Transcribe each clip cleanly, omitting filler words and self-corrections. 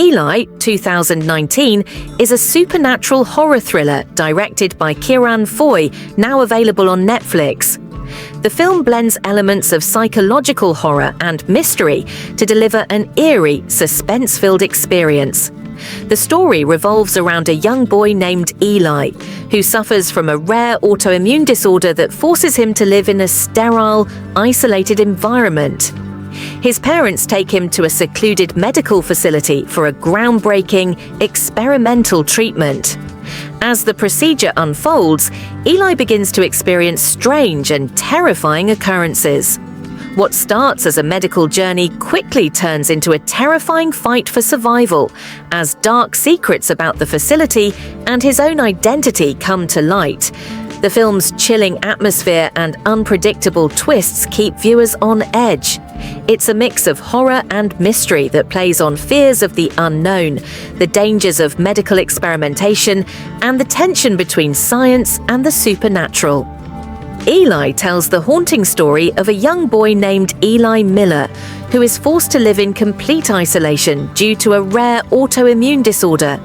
Eli, 2019, is a supernatural horror thriller directed by Kieran Foy, now available on Netflix. The film blends elements of psychological horror and mystery to deliver an eerie, suspense-filled experience. The story revolves around a young boy named Eli, who suffers from a rare autoimmune disorder that forces him to live in a sterile, isolated environment. His parents take him to a secluded medical facility for a groundbreaking, experimental treatment. As the procedure unfolds, Eli begins to experience strange and terrifying occurrences. What starts as a medical journey quickly turns into a terrifying fight for survival, as dark secrets about the facility and his own identity come to light. The film's chilling atmosphere and unpredictable twists keep viewers on edge. It's a mix of horror and mystery that plays on fears of the unknown, the dangers of medical experimentation, and the tension between science and the supernatural. Eli tells the haunting story of a young boy named Eli Miller, who is forced to live in complete isolation due to a rare autoimmune disorder.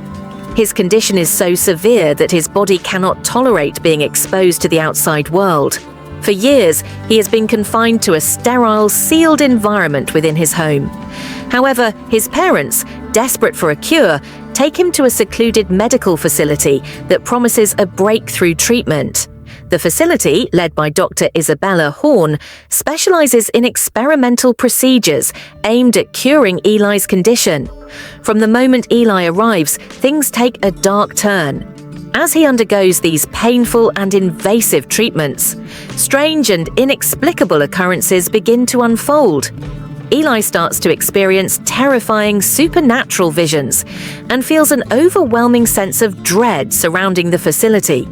His condition is so severe that his body cannot tolerate being exposed to the outside world. For years, he has been confined to a sterile, sealed environment within his home. However, his parents, desperate for a cure, take him to a secluded medical facility that promises a breakthrough treatment. The facility, led by Dr. Isabella Horn, specializes in experimental procedures aimed at curing Eli's condition. From the moment Eli arrives, things take a dark turn. As he undergoes these painful and invasive treatments, strange and inexplicable occurrences begin to unfold. Eli starts to experience terrifying supernatural visions and feels an overwhelming sense of dread surrounding the facility.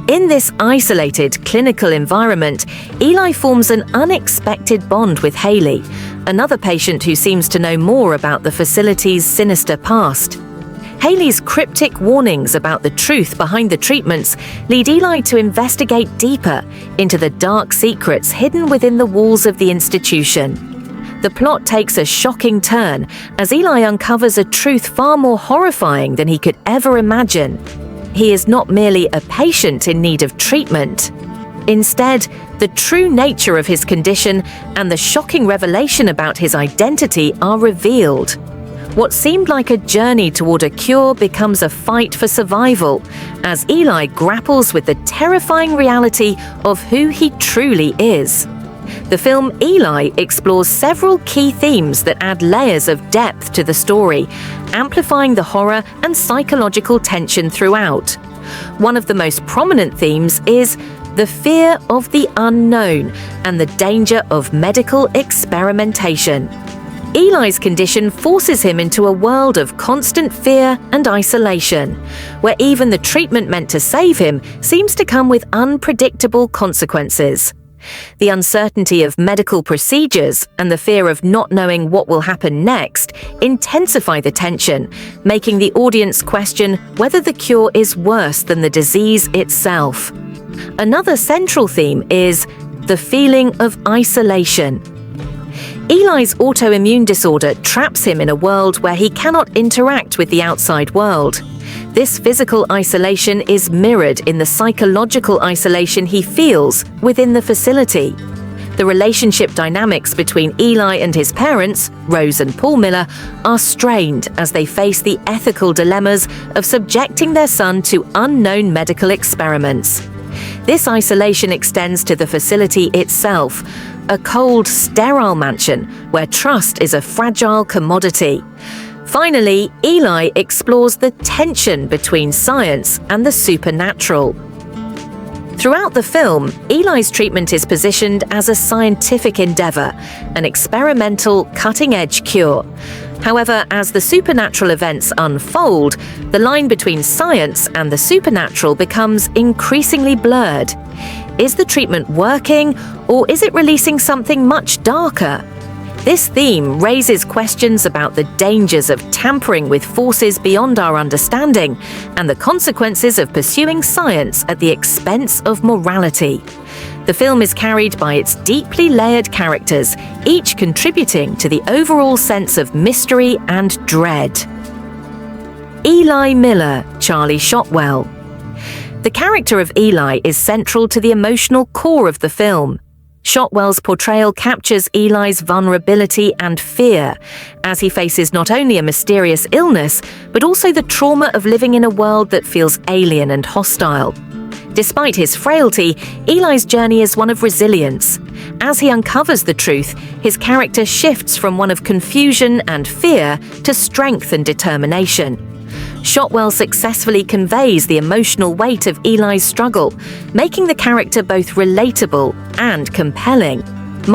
In this isolated clinical environment, Eli forms an unexpected bond with Haley, another patient who seems to know more about the facility's sinister past. Haley's cryptic warnings about the truth behind the treatments lead Eli to investigate deeper into the dark secrets hidden within the walls of the institution. The plot takes a shocking turn as Eli uncovers a truth far more horrifying than he could ever imagine. He is not merely a patient in need of treatment. Instead, the true nature of his condition and the shocking revelation about his identity are revealed. What seemed like a journey toward a cure becomes a fight for survival, as Eli grapples with the terrifying reality of who he truly is. The film Eli explores several key themes that add layers of depth to the story, amplifying the horror and psychological tension throughout. One of the most prominent themes is the fear of the unknown and the danger of medical experimentation. Eli's condition forces him into a world of constant fear and isolation, where even the treatment meant to save him seems to come with unpredictable consequences. The uncertainty of medical procedures and the fear of not knowing what will happen next intensify the tension, making the audience question whether the cure is worse than the disease itself. Another central theme is the feeling of isolation. Eli's autoimmune disorder traps him in a world where he cannot interact with the outside world. This physical isolation is mirrored in the psychological isolation he feels within the facility. The relationship dynamics between Eli and his parents, Rose and Paul Miller, are strained as they face the ethical dilemmas of subjecting their son to unknown medical experiments. This isolation extends to the facility itself, a cold, sterile mansion where trust is a fragile commodity. Finally, Eli explores the tension between science and the supernatural. Throughout the film, Eli's treatment is positioned as a scientific endeavor, an experimental, cutting-edge cure. However, as the supernatural events unfold, the line between science and the supernatural becomes increasingly blurred. Is the treatment working, or is it releasing something much darker? This theme raises questions about the dangers of tampering with forces beyond our understanding and the consequences of pursuing science at the expense of morality. The film is carried by its deeply layered characters, each contributing to the overall sense of mystery and dread. Eli Miller, Charlie Shotwell. The character of Eli is central to the emotional core of the film. Shotwell's portrayal captures Eli's vulnerability and fear as he faces not only a mysterious illness, but also the trauma of living in a world that feels alien and hostile. Despite his frailty, Eli's journey is one of resilience. As he uncovers the truth, his character shifts from one of confusion and fear to strength and determination. Shotwell successfully conveys the emotional weight of Eli's struggle, making the character both relatable and compelling. --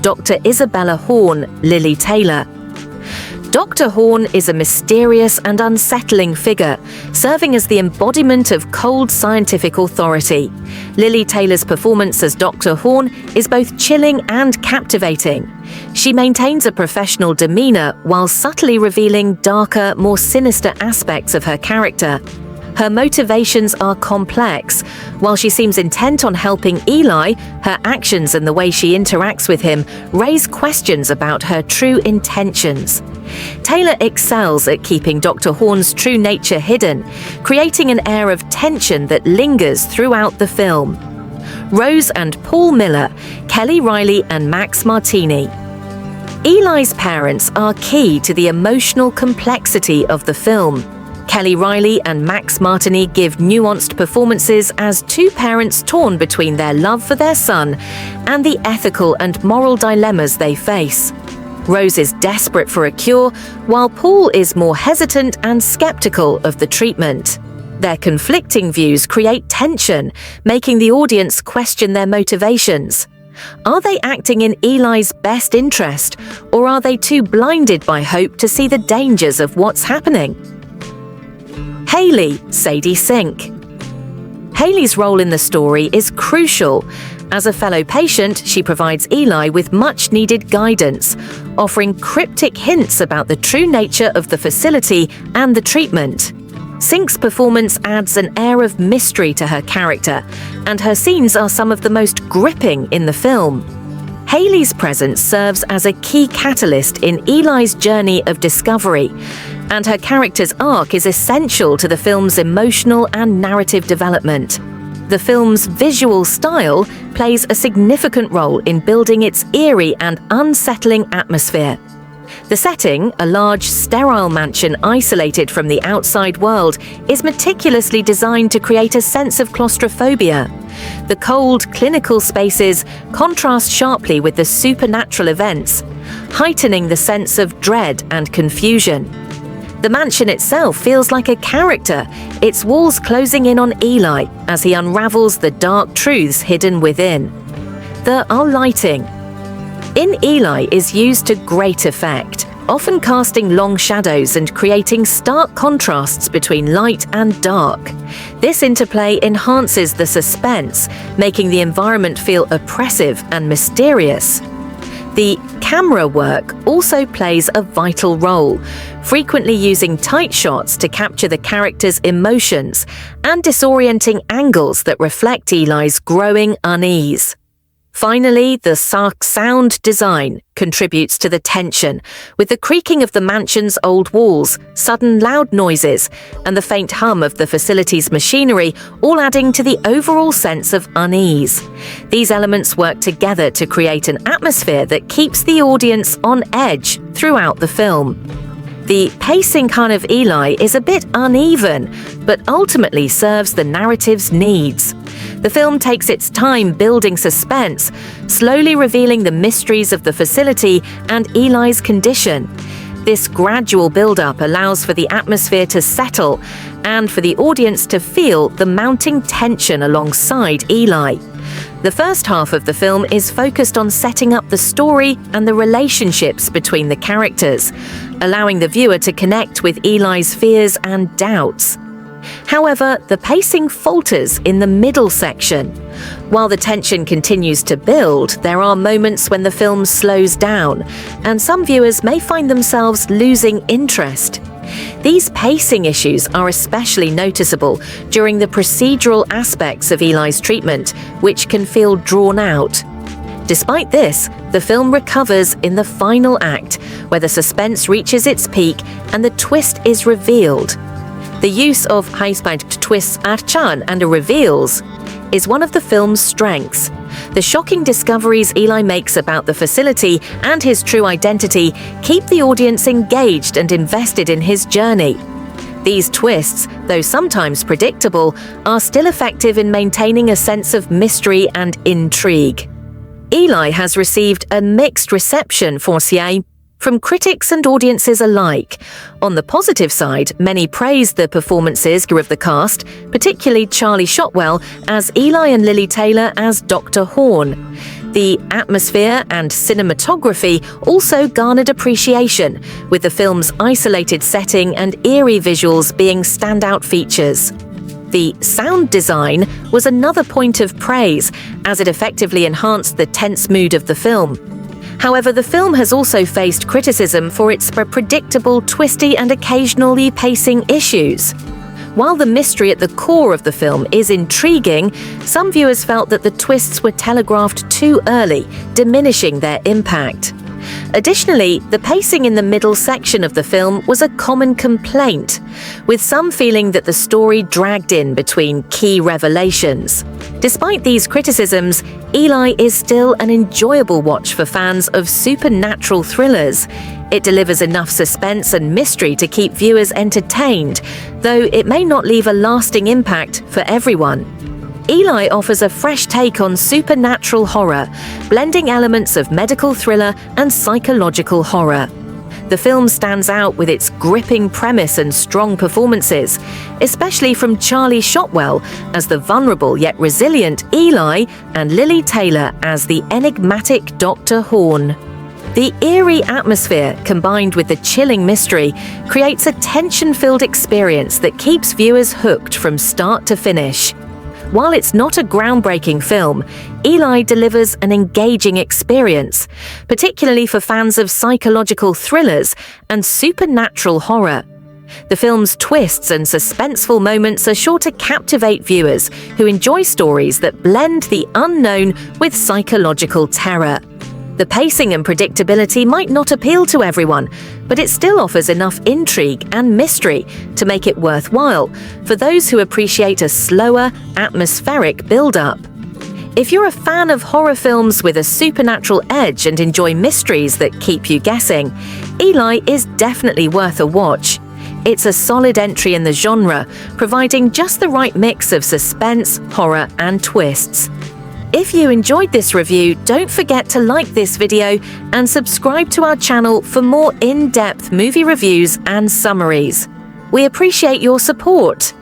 Dr. Isabella Horn, Lily Taylor. Dr. Horn is a mysterious and unsettling figure, serving as the embodiment of cold scientific authority. Lily Taylor's performance as Dr. Horn is both chilling and captivating. She maintains a professional demeanor while subtly revealing darker, more sinister aspects of her character. Her motivations are complex. While she seems intent on helping Eli, her actions and the way she interacts with him raise questions about her true intentions. Taylor excels at keeping Dr. Horn's true nature hidden, creating an air of tension that lingers throughout the film. Rose and Paul Miller, Kelly Riley and Max Martini. Eli's parents are key to the emotional complexity of the film. Kelly Riley and Max Martini give nuanced performances as two parents torn between their love for their son and the ethical and moral dilemmas they face. Rose is desperate for a cure, while Paul is more hesitant and skeptical of the treatment. Their conflicting views create tension, making the audience question their motivations. Are they acting in Eli's best interest, or are they too blinded by hope to see the dangers of what's happening? Haley, Sadie Sink. Haley's role in the story is crucial. As a fellow patient, she provides Eli with much-needed guidance, offering cryptic hints about the true nature of the facility and the treatment. Sink's performance adds an air of mystery to her character, and her scenes are some of the most gripping in the film. Haley's presence serves as a key catalyst in Eli's journey of discovery, and her character's arc is essential to the film's emotional and narrative development. The film's visual style plays a significant role in building its eerie and unsettling atmosphere. The setting, a large, sterile mansion isolated from the outside world, is meticulously designed to create a sense of claustrophobia. The cold, clinical spaces contrast sharply with the supernatural events, heightening the sense of dread and confusion. The mansion itself feels like a character, its walls closing in on Eli as he unravels the dark truths hidden within. Our lighting in Eli is used to great effect, often casting long shadows and creating stark contrasts between light and dark. This interplay enhances the suspense, making the environment feel oppressive and mysterious. The camera work also plays a vital role, frequently using tight shots to capture the character's emotions and disorienting angles that reflect Eli's growing unease. Finally, the sound design contributes to the tension, with the creaking of the mansion's old walls, sudden loud noises, and the faint hum of the facility's machinery all adding to the overall sense of unease. These elements work together to create an atmosphere that keeps the audience on edge throughout the film. The pacing of Eli is a bit uneven, but ultimately serves the narrative's needs. The film takes its time building suspense, slowly revealing the mysteries of the facility and Eli's condition. This gradual build-up allows for the atmosphere to settle and for the audience to feel the mounting tension alongside Eli. The first half of the film is focused on setting up the story and the relationships between the characters, allowing the viewer to connect with Eli's fears and doubts. However, the pacing falters in the middle section. While the tension continues to build, there are moments when the film slows down, and some viewers may find themselves losing interest. These pacing issues are especially noticeable during the procedural aspects of Eli's treatment, which can feel drawn out. Despite this, the film recovers in the final act, where the suspense reaches its peak and the twist is revealed. The use of high-spiked twists at turn and reveals is one of the film's strengths. The shocking discoveries Eli makes about the facility and his true identity keep the audience engaged and invested in his journey. These twists, though sometimes predictable, are still effective in maintaining a sense of mystery and intrigue. Eli has received a mixed reception for CA from critics and audiences alike. On the positive side, many praised the performances of the cast, particularly Charlie Shotwell as Eli and Lily Taylor as Dr. Horn. The atmosphere and cinematography also garnered appreciation, with the film's isolated setting and eerie visuals being standout features. The sound design was another point of praise, as it effectively enhanced the tense mood of the film. However, the film has also faced criticism for its predictable, twisty, and occasionally pacing issues. While the mystery at the core of the film is intriguing, some viewers felt that the twists were telegraphed too early, diminishing their impact. Additionally, the pacing in the middle section of the film was a common complaint, with some feeling that the story dragged in between key revelations. Despite these criticisms, Eli is still an enjoyable watch for fans of supernatural thrillers. It delivers enough suspense and mystery to keep viewers entertained, though it may not leave a lasting impact for everyone. Eli offers a fresh take on supernatural horror, blending elements of medical thriller and psychological horror. The film stands out with its gripping premise and strong performances, especially from Charlie Shotwell as the vulnerable yet resilient Eli and Lily Taylor as the enigmatic Dr. Horn. The eerie atmosphere, combined with the chilling mystery, creates a tension-filled experience that keeps viewers hooked from start to finish. While it's not a groundbreaking film, Eli delivers an engaging experience, particularly for fans of psychological thrillers and supernatural horror. The film's twists and suspenseful moments are sure to captivate viewers who enjoy stories that blend the unknown with psychological terror. The pacing and predictability might not appeal to everyone, but it still offers enough intrigue and mystery to make it worthwhile for those who appreciate a slower, atmospheric build-up. If you're a fan of horror films with a supernatural edge and enjoy mysteries that keep you guessing, Eli is definitely worth a watch. It's a solid entry in the genre, providing just the right mix of suspense, horror, and twists. If you enjoyed this review, don't forget to like this video and subscribe to our channel for more in-depth movie reviews and summaries. We appreciate your support.